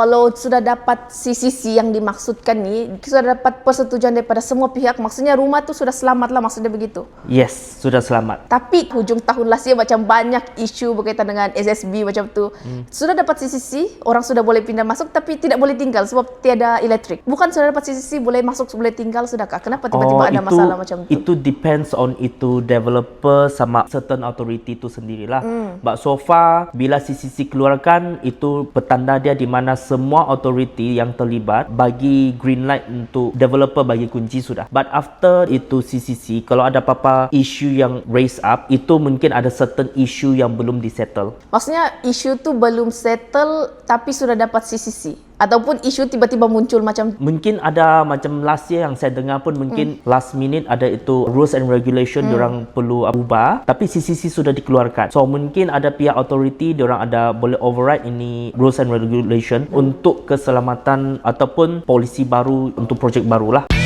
Kalau sudah dapat CCC yang dimaksudkan ni, sudah dapat persetujuan daripada semua pihak, maksudnya rumah tu sudah selamat lah, maksudnya begitu. Yes, sudah selamat. Tapi hujung tahun last year macam banyak isu berkaitan dengan SSB macam tu. Sudah dapat CCC, orang sudah boleh pindah masuk tapi tidak boleh tinggal sebab tiada elektrik. Bukan sudah dapat CCC boleh masuk, boleh tinggal, sudahkah? Kenapa tiba-tiba ada masalah macam tu? Itu depends on itu developer sama certain authority tu sendirilah. But so far bila CCC keluarkan, itu petanda dia di mana semua authority yang terlibat bagi green light untuk developer bagi kunci sudah. But after itu CCC, kalau ada apa-apa isu yang raise up, itu mungkin ada certain isu yang belum disettle. Maksudnya isu tu belum settle tapi sudah dapat CCC? Ataupun isu tiba-tiba muncul macam mungkin ada macam last year yang saya dengar pun mungkin last minute ada itu rules and regulation diorang perlu ubah, tapi CCC sudah dikeluarkan. So mungkin ada pihak authority diorang ada boleh override ini rules and regulation untuk keselamatan ataupun polisi baru untuk projek baru lah.